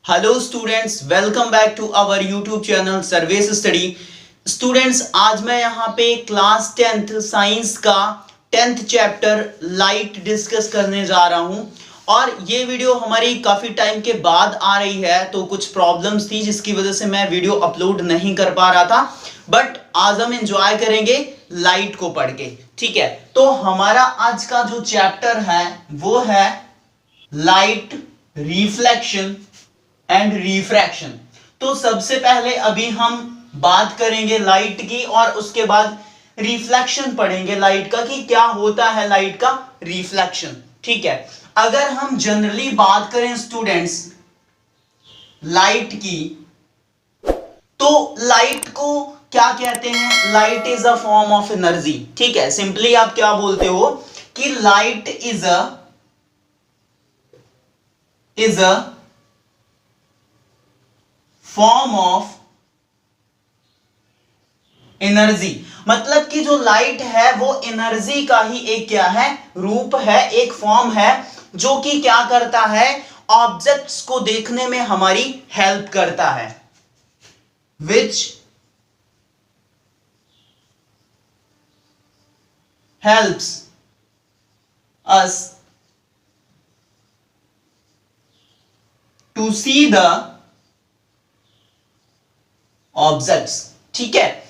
Hello students, welcome back to our YouTube channel Sarvesh study. Students, आज मैं यहाँ पे क्लास 10th साइंस का 10th चैप्टर लाइट डिस्कस करने जा रहा हूँ। और ये वीडियो हमारी काफ़ी टाइम के बाद आ रही है, तो कुछ प्रॉब्लम्स थी जिसकी वजह से मैं वीडियो अपलोड नहीं कर पा रहा था। बट आज हम एंजॉय करेंगे लाइट को पढ़ के। ठीक है, तो हमारा आज का जो चैप्टर है वो है लाइट रिफ्लेक्शन एंड रिफ्रैक्शन। तो सबसे पहले अभी हम बात करेंगे लाइट की और उसके बाद रिफ्लेक्शन पढ़ेंगे लाइट का कि क्या होता है लाइट का रिफ्लेक्शन। ठीक है, अगर हम जनरली बात करें स्टूडेंट्स लाइट की, तो लाइट को क्या कहते हैं? Light is a form of energy. ठीक है, सिंपली आप क्या बोलते हो कि light is a form of energy. मतलब कि जो लाइट है वो एनर्जी का ही एक क्या है? रूप है, एक फॉर्म है जो कि क्या करता है? ऑब्जेक्ट्स को देखने में हमारी हेल्प करता है। Which helps us to see the objects. ठीक है,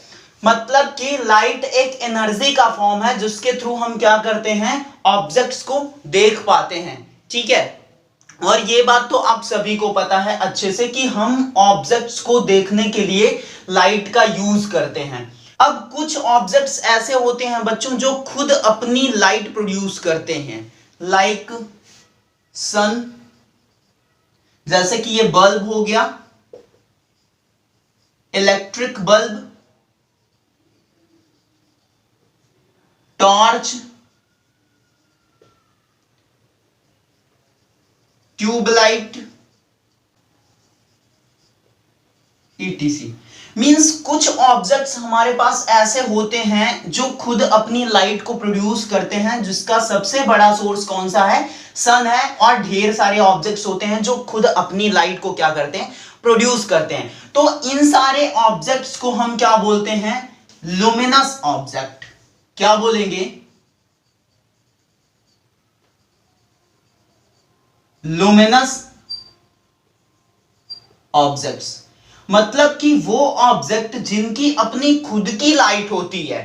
मतलब कि लाइट एक एनर्जी का फॉर्म है जिसके थ्रू हम क्या करते हैं? ऑब्जेक्ट्स को देख पाते हैं। ठीक है, और ये बात तो आप सभी को पता है अच्छे से कि हम ऑब्जेक्ट्स को देखने के लिए लाइट का यूज करते हैं। अब कुछ ऑब्जेक्ट्स ऐसे होते हैं बच्चों जो खुद अपनी लाइट प्रोड्यूस करते हैं, लाइक सन, जैसे कि ये बल्ब हो गया, electric bulb, torch, tube light, ETC. Means कुछ ऑब्जेक्ट्स हमारे पास ऐसे होते हैं जो खुद अपनी लाइट को प्रोड्यूस करते हैं, जिसका सबसे बड़ा सोर्स कौन सा है? सन है। और ढेर सारे ऑब्जेक्ट्स होते हैं जो खुद अपनी लाइट को क्या करते हैं? प्रोड्यूस करते हैं। तो इन सारे ऑब्जेक्ट्स को हम क्या बोलते हैं? Luminous object. क्या बोलेंगे? Luminous objects. मतलब कि वो ऑब्जेक्ट जिनकी अपनी खुद की लाइट होती है,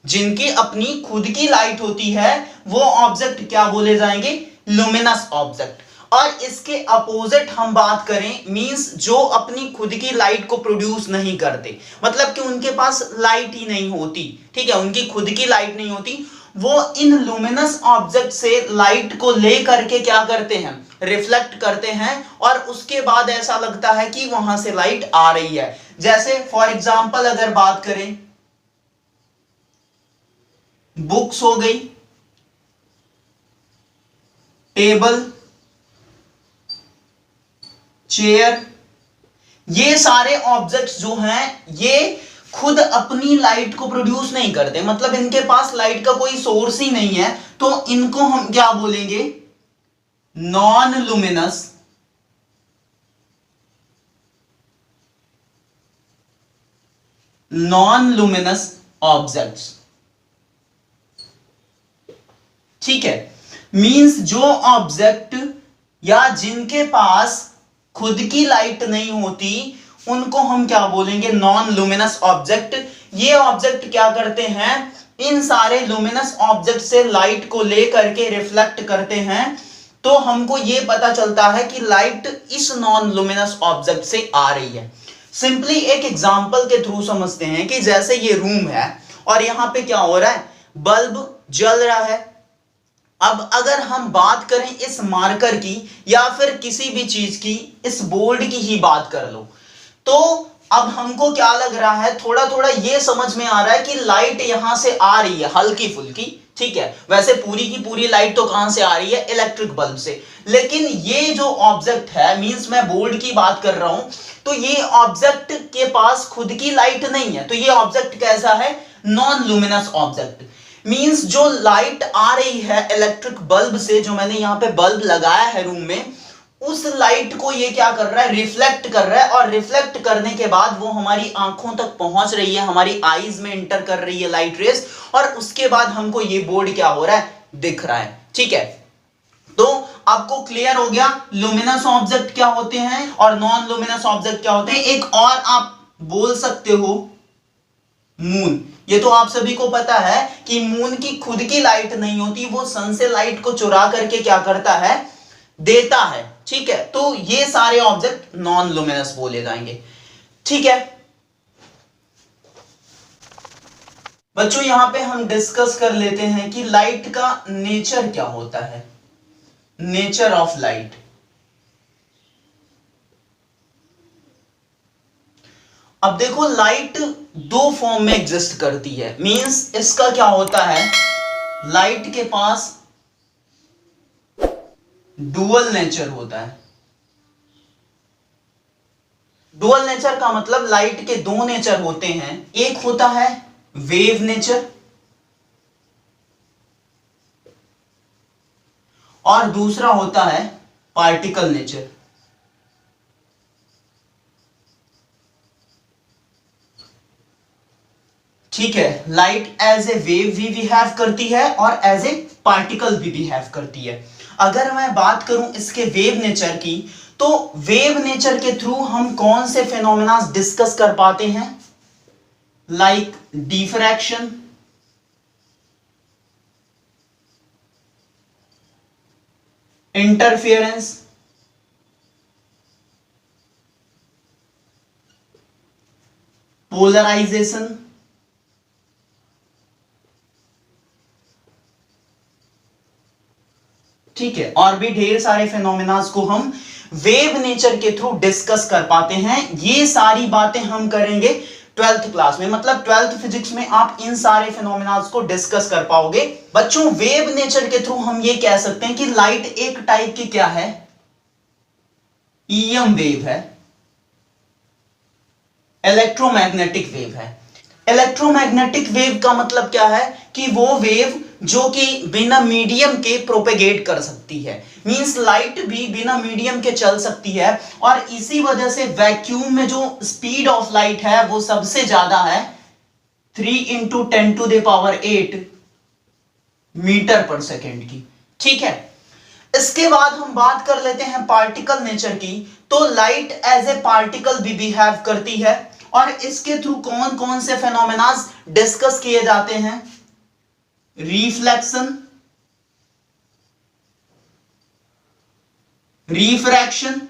जिनकी अपनी खुद की लाइट होती है, वो ऑब्जेक्ट क्या बोले जाएंगे? Luminous object. और इसके अपोजिट हम बात करें, मींस जो अपनी खुद की लाइट को प्रोड्यूस नहीं करते, मतलब कि उनके पास लाइट ही नहीं होती। ठीक है, उनकी खुद की लाइट नहीं होती, वो इन लुमिनस ऑब्जेक्ट से लाइट को लेकर के क्या करते हैं? रिफ्लेक्ट करते हैं, और उसके बाद ऐसा लगता है कि वहां से लाइट आ रही है। जैसे फॉर एग्जांपल अगर बात करें, बुक्स हो गई, टेबल, चेयर, ये सारे ऑब्जेक्ट्स जो हैं ये खुद अपनी लाइट को प्रोड्यूस नहीं करते, मतलब इनके पास लाइट का कोई सोर्स ही नहीं है। तो इनको हम क्या बोलेंगे? Non luminous objects. ठीक है, मींस जो ऑब्जेक्ट या जिनके पास खुद की लाइट नहीं होती उनको हम क्या बोलेंगे? Non luminous object. ये ऑब्जेक्ट क्या करते हैं? इन सारे लुमिनस ऑब्जेक्ट से लाइट को लेकर के रिफ्लेक्ट करते हैं। तो हमको ये पता चलता है कि लाइट इस नॉन लुमिनस ऑब्जेक्ट से आ रही है। सिंपली एक एग्जांपल के थ्रू समझते हैं कि जैसे ये रूम है और यहां पे क्या हो रहा है? बल्ब जल रहा है। अब अगर हम बात करें इस मार्कर की या फिर किसी भी चीज की, इस बोर्ड की ही बात कर लो, तो अब हमको क्या लग रहा है? थोड़ा थोड़ा ये समझ में आ रहा है कि लाइट यहां से आ रही है, हल्की फुल्की। ठीक है, वैसे पूरी की पूरी लाइट तो कहां से आ रही है? इलेक्ट्रिक बल्ब से। लेकिन ये जो ऑब्जेक्ट है, मींस मैं बोर्ड की बात कर रहा हूं, तो ये ऑब्जेक्ट के पास खुद की लाइट नहीं है। तो ये ऑब्जेक्ट कैसा है? Non luminous object. मींस जो लाइट आ रही है इलेक्ट्रिक बल्ब से, जो मैंने यहां पे बल्ब लगाया है रूम में, उस लाइट को ये क्या कर रहा है, रिफ्लेक्ट कर रहा है, और रिफ्लेक्ट करने के बाद वो हमारी आंखों तक पहुंच रही है, हमारी आईज में इंटर कर रही है लाइट रेस, और उसके बाद हमको ये बोर्ड क्या हो रहा है, दिख रहा है। ठीक है, तो आपको क्लियर हो गया लुमिनस ऑब्जेक्ट क्या होते हैं और नॉन लुमिनस ऑब्जेक्ट क्या होते हैं। एक और आप बोल सकते हो मून। ये तो आप सभी को पता है कि मून की खुद की लाइट नहीं होती, वो सन से लाइट को चुरा करके क्या करता है, देता है। ठीक है, तो ये सारे ऑब्जेक्ट नॉन लुमिनस बोले जाएंगे। ठीक है बच्चों, यहां पे हम डिस्कस कर लेते हैं कि लाइट का नेचर क्या होता है, नेचर ऑफ लाइट। अब देखो लाइट दो फॉर्म में एग्जिस्ट करती है, मींस इसका क्या होता है, लाइट के पास डुअल नेचर होता है। डुअल नेचर का मतलब लाइट के दो नेचर होते हैं, एक होता है वेव नेचर और दूसरा होता है पार्टिकल नेचर। ठीक है, लाइट एज ए वेव भी बिहेव करती है और एज ए पार्टिकल भी बिहेव करती है। अगर मैं बात करूं इसके वेव नेचर की, तो वेव नेचर के थ्रू हम कौन से फिनोमेना डिस्कस कर पाते हैं, लाइक डिफ्रैक्शन, इंटरफेरेंस, पोलराइजेशन, ठीक है, और भी ढेर सारे फिनोमेनास को हम वेव नेचर के थ्रू डिस्कस कर पाते हैं। ये सारी बातें हम करेंगे 12th क्लास में, मतलब 12th फिजिक्स में आप इन सारे फिनोमेनास को डिस्कस कर पाओगे। बच्चों वेव नेचर के थ्रू हम ये कह सकते हैं कि लाइट एक टाइप की क्या है, ईएम वेव है, इलेक्ट्रोमैग्नेटिक वेव है। इलेक्ट्रोमैग्नेटिक वेव का मतलब क्या है कि वो वेव जो कि बिना मीडियम के प्रोपेगेट कर सकती है, मींस लाइट भी बिना मीडियम के चल सकती है, और इसी वजह से वैक्यूम में जो स्पीड ऑफ लाइट है वो सबसे ज्यादा है, 3 × 10⁸ मीटर पर सेकेंड की। ठीक है, इसके बाद हम बात कर लेते हैं पार्टिकल नेचर की। तो लाइट एज ए पार्टिकल भी बिहेव करती है, और इसके थ्रू कौन कौन से फेनोमेनास डिस्कस किए जाते हैं, रिफ्लेक्शन, रिफ्रैक्शन,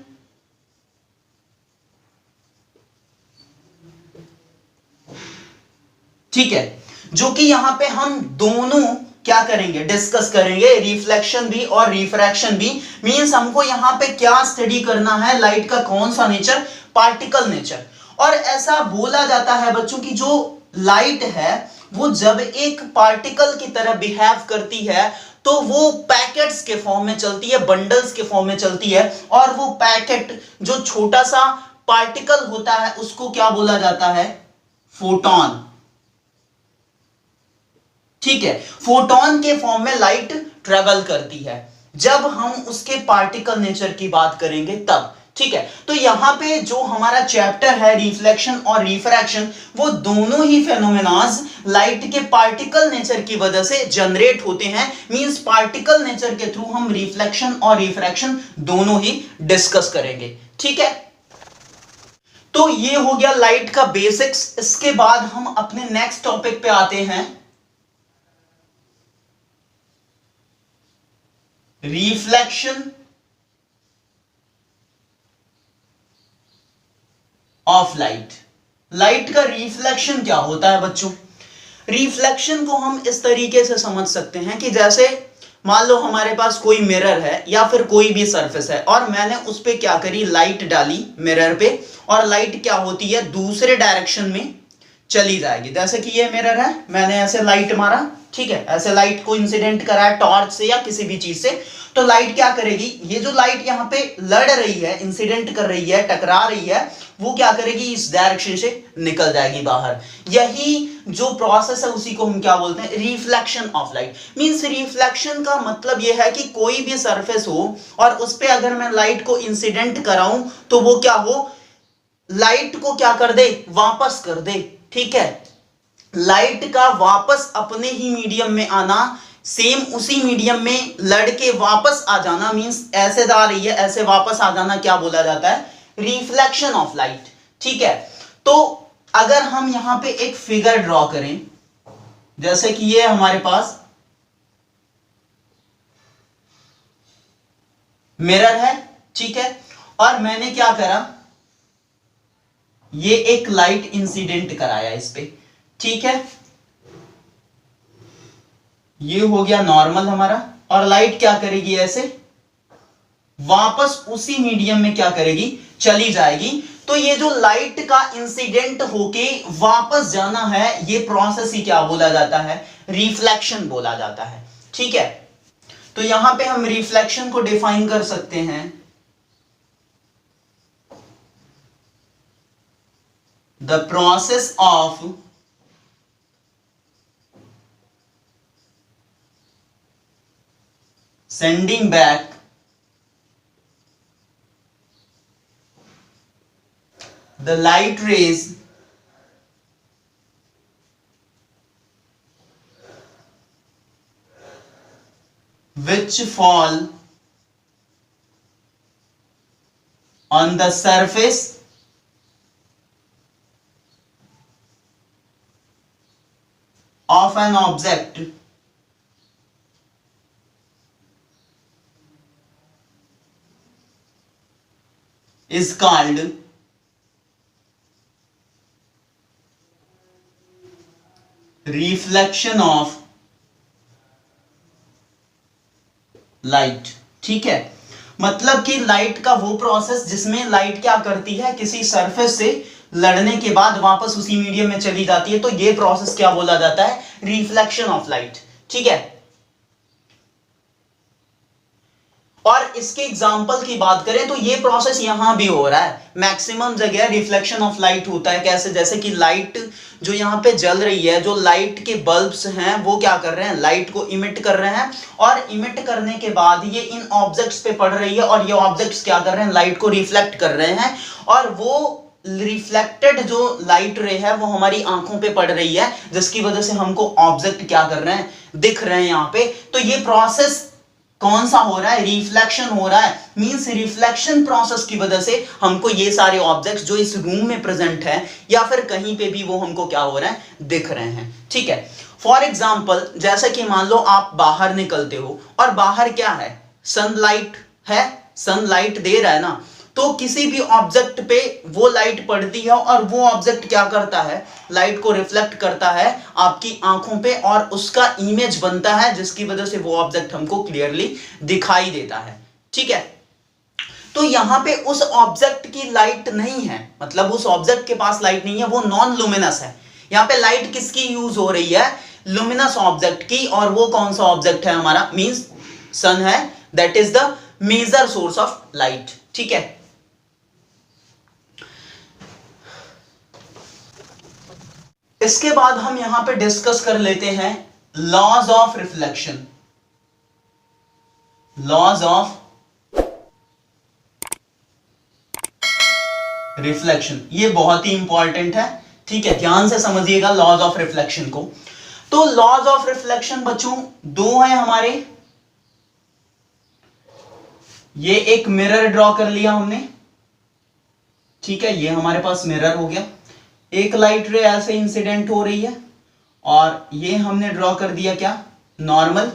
ठीक है, जो कि यहां पे हम दोनों क्या करेंगे, डिस्कस करेंगे, रिफ्लेक्शन भी और रिफ्रैक्शन भी। मींस हमको यहां पे क्या स्टडी करना है, लाइट का कौन सा नेचर, पार्टिकल नेचर। और ऐसा बोला जाता है बच्चों की जो लाइट है वो जब एक पार्टिकल की तरह बिहेव करती है तो वो पैकेट्स के फॉर्म में चलती है, बंडल्स के फॉर्म में चलती है, और वो पैकेट जो छोटा सा पार्टिकल होता है उसको क्या बोला जाता है, फोटॉन। ठीक है, फोटॉन के फॉर्म में लाइट ट्रेवल करती है जब हम उसके पार्टिकल नेचर की बात करेंगे तब। ठीक है, तो यहां पे जो हमारा चैप्टर है रिफ्लेक्शन और रिफ्रैक्शन, वो दोनों ही फेनोमेनास लाइट के पार्टिकल नेचर की वजह से जनरेट होते हैं। मींस पार्टिकल नेचर के थ्रू हम रिफ्लेक्शन और रिफ्रैक्शन दोनों ही डिस्कस करेंगे। ठीक है, तो ये हो गया लाइट का बेसिक्स। इसके बाद हम अपने नेक्स्ट टॉपिक पे आते हैं, रिफ्लेक्शन ऑफ लाइट। लाइट का रिफ्लेक्शन क्या होता है बच्चों, रिफ्लेक्शन को हम इस तरीके से समझ सकते हैं कि जैसे मान लो हमारे पास कोई मिरर है या फिर कोई भी सरफेस है, और मैंने उस पे क्या करी, लाइट डाली मिरर पे, और लाइट क्या होती है, दूसरे डायरेक्शन में चली जाएगी। जैसे कि ये मिरर है, मैंने ऐसे लाइट मारा, ठीक है, ऐसे लाइट को इंसिडेंट करा है टॉर्च से या किसी भी चीज से, तो लाइट क्या करेगी, ये जो लाइट यहाँ पे लड़ रही है, इंसिडेंट कर रही है, टकरा रही है, वो क्या करेगी, इस डायरेक्शन से निकल जाएगी बाहर। यही जो प्रोसेस है उसी को हम क्या बोलते हैं, reflection of light. Means reflection का मतलब ये है कि कोई भी सरफेस हो और उस पे अगर मैं लाइट को इंसिडेंट कराऊं तो वो क्या हो, लाइट को क्या कर दे, वापस कर दे। ठीक है, लाइट का वापस अपने ही मीडियम में आना, सेम उसी मीडियम में लड़के वापस आ जाना, मींस ऐसे जा रही है ऐसे वापस आ जाना, क्या बोला जाता है, रिफ्लेक्शन ऑफ लाइट। ठीक है, तो अगर हम यहां पे एक फिगर ड्रॉ करें, जैसे कि ये हमारे पास मिरर है, ठीक है, और मैंने क्या करा, ये एक लाइट इंसिडेंट कराया इस पे, ठीक है, ये हो गया नॉर्मल हमारा, और लाइट क्या करेगी, ऐसे वापस उसी मीडियम में क्या करेगी, चली जाएगी। तो ये जो लाइट का इंसिडेंट होके वापस जाना है, ये प्रोसेस ही क्या बोला जाता है, रिफ्लेक्शन बोला जाता है। ठीक है, तो यहां पे हम रिफ्लेक्शन को डिफाइन कर सकते हैं, the process of sending back the light rays which fall on the surface of an object is called reflection of light. ठीक है, मतलब कि लाइट का वो प्रोसेस जिसमें लाइट क्या करती है, किसी सरफेस से लड़ने के बाद वापस उसी मीडियम में चली जाती है, तो ये प्रोसेस क्या बोला जाता है, रिफ्लेक्शन ऑफ लाइट। ठीक है, और इसके एग्जाम्पल की बात करें तो ये प्रोसेस यहां भी हो रहा है, मैक्सिमम जगह रिफ्लेक्शन ऑफ लाइट होता है। कैसे, जैसे कि लाइट जो यहां पे जल रही है, जो लाइट के बल्ब्स हैं वो क्या कर रहे हैं, लाइट को इमिट कर रहे हैं, और इमिट करने के बाद ये इन ऑब्जेक्ट्स पे पड़ रही है, और ये ऑब्जेक्ट्स क्या कर रहे हैं, लाइट को रिफ्लेक्ट कर रहे हैं, और वो रिफ्लेक्टेड जो लाइट रे है वो हमारी आंखों पे पड़ रही है, जिसकी वजह से हमको ऑब्जेक्ट क्या कर रहे हैं, दिख रहे हैं यहाँ पे। तो ये प्रोसेस कौन सा हो रहा है, रिफ्लेक्शन हो रहा है। मींस रिफ्लेक्शन प्रोसेस की वजह से हमको ये सारे ऑब्जेक्ट्स जो इस रूम में प्रेजेंट है या फिर कहीं पे भी, वो हमको क्या हो रहा है, दिख रहे हैं। ठीक है, फॉर एग्जाम्पल जैसा कि मान लो आप बाहर निकलते हो और बाहर क्या है, सनलाइट है, सनलाइट दे रहा है ना, तो किसी भी ऑब्जेक्ट पे वो लाइट पड़ती है और वो ऑब्जेक्ट क्या करता है, लाइट को रिफ्लेक्ट करता है आपकी आंखों पे, और उसका इमेज बनता है, जिसकी वजह से वो ऑब्जेक्ट हमको क्लियरली दिखाई देता है। ठीक है, तो यहां पे उस ऑब्जेक्ट की लाइट नहीं है, मतलब उस ऑब्जेक्ट के पास लाइट नहीं है, वो नॉन लुमिनस है। यहां पे लाइट किसकी यूज हो रही है, लुमिनस ऑब्जेक्ट की, और वो कौन सा ऑब्जेक्ट है हमारा, मींस सन है, that is the major source of light. ठीक है, इसके बाद हम यहां पे डिस्कस कर लेते हैं laws of reflection. Laws of reflection ये बहुत ही इंपॉर्टेंट है। ठीक है, ध्यान से समझिएगा लॉज ऑफ रिफ्लेक्शन को। तो लॉज ऑफ रिफ्लेक्शन बच्चों दो हैं हमारे, ये एक मिरर ड्रॉ कर लिया हमने, ठीक है, ये हमारे पास मिरर हो गया, एक लाइट रे ऐसे इंसिडेंट हो रही है, और ये हमने ड्रॉ कर दिया क्या, नॉर्मल,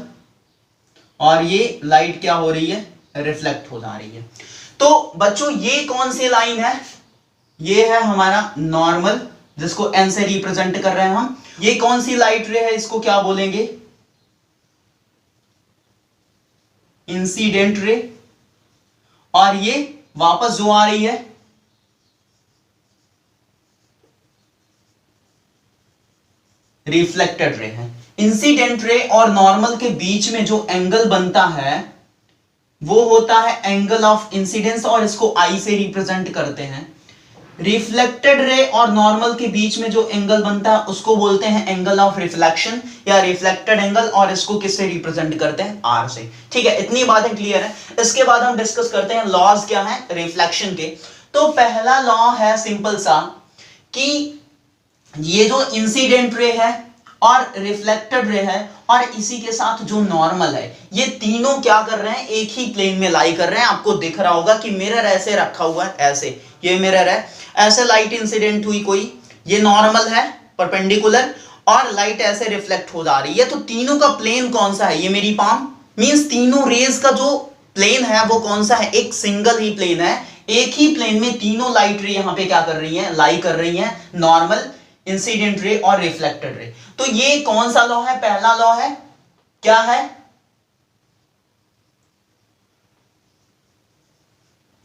और ये लाइट क्या हो रही है, रिफ्लेक्ट हो जा रही है। तो बच्चों ये कौन सी लाइन है, ये है हमारा नॉर्मल, जिसको एन से रिप्रेजेंट कर रहे हैं हम। ये कौन सी लाइट रे है, इसको क्या बोलेंगे, इंसिडेंट रे, और ये वापस जो आ रही है रिफ्लेक्टेड रे है। इंसिडेंट रे और नॉर्मल के बीच में जो एंगल बनता है वो होता है एंगल ऑफ इंसिडेंस, और इसको आई से रिप्रेजेंट करते हैं। रिफ्लेक्टेड रे और नॉर्मल के बीच में जो एंगल बनता है उसको बोलते हैं एंगल ऑफ रिफ्लेक्शन या रिफ्लेक्टेड एंगल, और इसको किससे रिप्रेजेंट करते हैं, आर से। ठीक है, इतनी बातें क्लियर है। इसके बाद हम डिस्कस करते हैं लॉज क्या है रिफ्लेक्शन के। तो पहला लॉ है सिंपल सा कि ये जो इंसिडेंट रे है और रिफ्लेक्टेड रे है और इसी के साथ जो नॉर्मल है, ये तीनों क्या कर रहे हैं, एक ही प्लेन में लाई कर रहे हैं। आपको दिख रहा होगा कि मिरर ऐसे रखा हुआ है, ऐसे ये मिरर है, ऐसे लाइट इंसिडेंट हुई कोई, ये नॉर्मल है परपेंडिकुलर, और लाइट ऐसे रिफ्लेक्ट हो जा रही है। तो तीनों का प्लेन कौन सा है, ये मेरी पाम, मींस तीनों रेज का जो प्लेन है वो कौन सा है, एक सिंगल ही प्लेन है। एक ही प्लेन में तीनों लाइट रे यहां पे क्या कर रही है, लाई कर रही है, नॉर्मल, इंसिडेंट रे और रिफ्लेक्टेड रे। तो ये कौन सा लॉ है, पहला लॉ है, क्या है,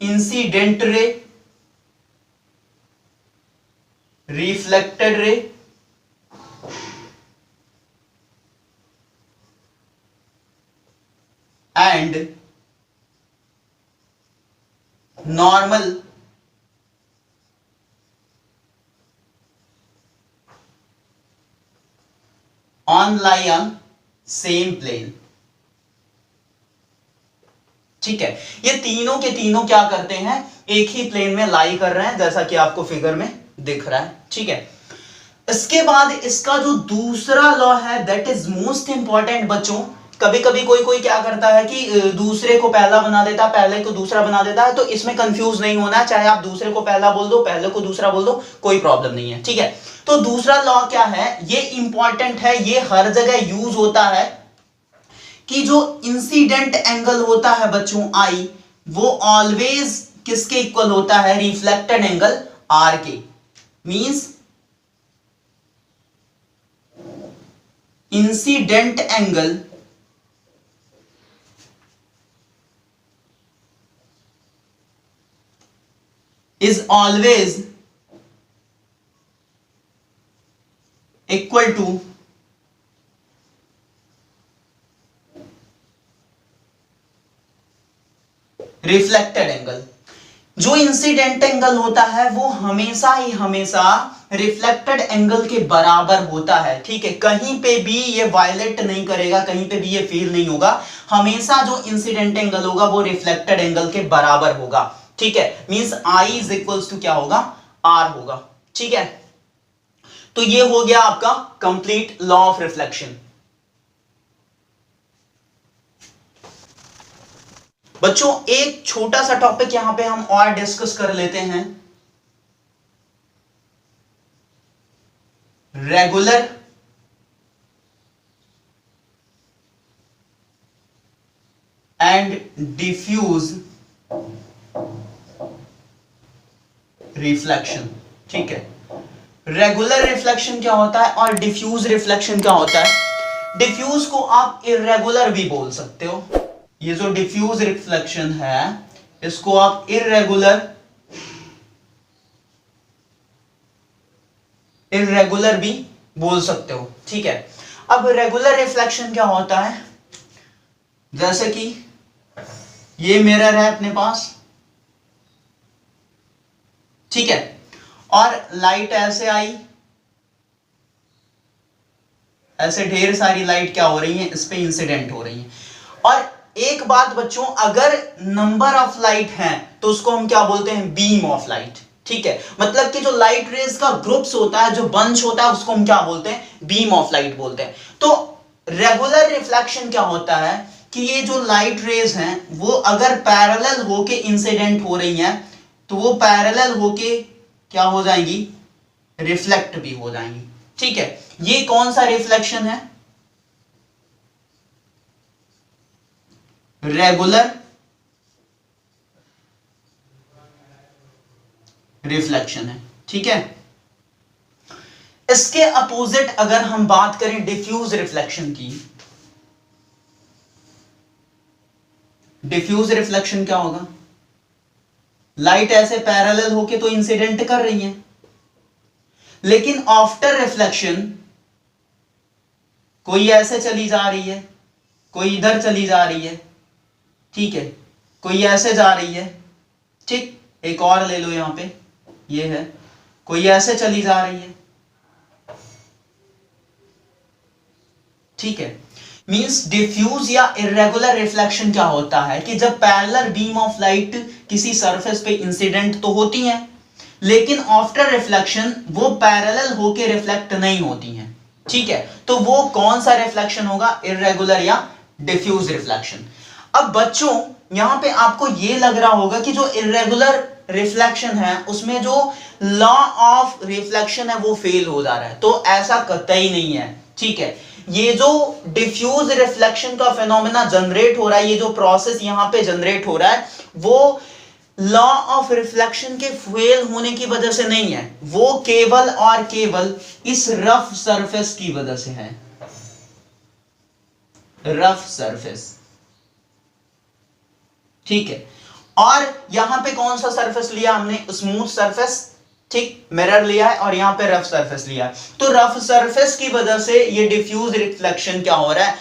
incident ray, reflected ray and normal on lie on same plane. ठीक है, ये तीनों के तीनों क्या करते हैं, एक ही प्लेन में लाई कर रहे हैं, जैसा कि आपको फिगर में दिख रहा है। ठीक है, इसके बाद इसका जो दूसरा लॉ है दैट इज मोस्ट इंपॉर्टेंट बच्चों। कभी कभी कोई कोई क्या करता है कि दूसरे को पहला बना देता है, पहले को दूसरा बना देता है, तो इसमें कंफ्यूज नहीं होना है, चाहे आप दूसरे को पहला बोल दो, पहले को दूसरा बोल दो, कोई प्रॉब्लम नहीं है। ठीक है, तो दूसरा लॉ क्या है, ये इंपॉर्टेंट है, ये हर जगह यूज होता है कि जो इंसिडेंट एंगल होता है बच्चों आई, वो ऑलवेज किसके इक्वल होता है, रिफ्लेक्टेड एंगल आर के। Means incident angle is always equal to reflected angle. जो इंसिडेंट एंगल होता है वो हमेशा ही हमेशा रिफ्लेक्टेड एंगल के बराबर होता है। ठीक है, कहीं पे भी ये वायलेट नहीं करेगा, कहीं पे भी ये फेल नहीं होगा, हमेशा जो इंसिडेंट एंगल होगा वो रिफ्लेक्टेड एंगल के बराबर होगा। ठीक है, means i is equals to क्या होगा, आर होगा। ठीक है, तो ये हो गया आपका कंप्लीट लॉ ऑफ रिफ्लेक्शन। बच्चों एक छोटा सा टॉपिक यहां पे हम और डिस्कस कर लेते हैं, रेगुलर एंड डिफ्यूज रिफ्लेक्शन। ठीक है, रेगुलर रिफ्लेक्शन क्या होता है और डिफ्यूज रिफ्लेक्शन क्या होता है। डिफ्यूज को आप इर्रेगुलर भी बोल सकते हो, ये जो डिफ्यूज रिफ्लेक्शन है इसको आप इर्रेगुलर भी बोल सकते हो। ठीक है, अब रेगुलर रिफ्लेक्शन क्या होता है, जैसे कि ये मिरर है अपने पास, ठीक है, और लाइट ऐसे आई, ऐसे ढेर सारी लाइट क्या हो रही है, इस पे इंसिडेंट हो रही है। और एक बात बच्चों, अगर नंबर ऑफ लाइट हैं तो उसको हम क्या बोलते हैं, बीम ऑफ लाइट। ठीक है, मतलब कि जो लाइट रेज का ग्रुप्स होता है, जो बंच होता है, उसको हम क्या बोलते हैं, बीम ऑफ लाइट बोलते हैं। तो रेगुलर रिफ्लेक्शन क्या होता है कि ये जो लाइट रेज हैं वो अगर पैरेलल होके इंसिडेंट हो रही हैं तो वो पैरेलल होके क्या हो जाएंगी, रिफ्लेक्ट भी हो जाएंगी। ठीक है, ये कौन सा रिफ्लेक्शन है, रेगुलर रिफ्लेक्शन है। ठीक है, इसके अपोजिट अगर हम बात करें डिफ्यूज रिफ्लेक्शन की, डिफ्यूज रिफ्लेक्शन क्या होगा, लाइट ऐसे पैरेलल होके तो इंसिडेंट कर रही है, लेकिन आफ्टर रिफ्लेक्शन कोई ऐसे चली जा रही है, कोई इधर चली जा रही है, ठीक है, कोई ऐसे जा रही है, ठीक, एक और ले लो यहां पे, ये है, कोई ऐसे चली जा रही है, ठीक है। मींस डिफ्यूज या इरेगुलर रिफ्लेक्शन क्या होता है कि जब पैरेलल बीम ऑफ लाइट किसी सरफेस पे इंसिडेंट तो होती हैं, लेकिन आफ्टर रिफ्लेक्शन वो पैरेलल होके रिफ्लेक्ट नहीं होती हैं, ठीक है। तो वो कौन सा रिफ्लेक्शन होगा, इरेगुलर या डिफ्यूज रिफ्लेक्शन। अब बच्चों यहां पे आपको ये लग रहा होगा कि जो इरेगुलर रिफ्लेक्शन है उसमें जो लॉ ऑफ रिफ्लेक्शन है वो फेल हो जा रहा है, तो ऐसा कतई नहीं है, ठीक है। ये जो डिफ्यूज रिफ्लेक्शन का फिनोमेना जनरेट हो रहा है, ये जो प्रोसेस यहां पे जनरेट हो रहा है, वो लॉ ऑफ रिफ्लेक्शन के फेल होने की वजह से नहीं है, वो केवल और केवल इस रफ सरफेस की वजह से है, रफ सरफेस, ठीक है। और यहां पे कौन सा सरफेस लिया हमने, स्मूथ सरफेस, ठीक, मिरर लिया है, और यहां पे रफ सरफेस लिया है। तो रफ सरफेस की वजह से ये डिफ्यूज रिफ्लेक्शन क्या हो रहा है,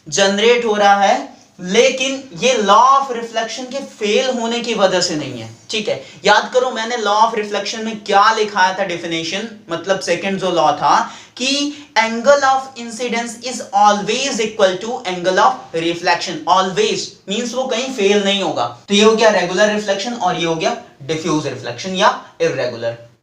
जनरेट हो रहा है, लेकिन ये लॉ ऑफ रिफ्लेक्शन के फेल होने की वजह से नहीं है, ठीक है। याद करो मैंने लॉ ऑफ रिफ्लेक्शन में क्या लिखाया था डेफिनेशन, मतलब सेकंड जो लॉ था कि angle of incidence is always equal to angle of reflection, always means वो कहीं फेल नहीं होगा। तो ये हो गया रेगुलर रिफ्लेक्शन और ये हो गया डिफ्यूज रिफ्लेक्शन या इर्रेगुलर।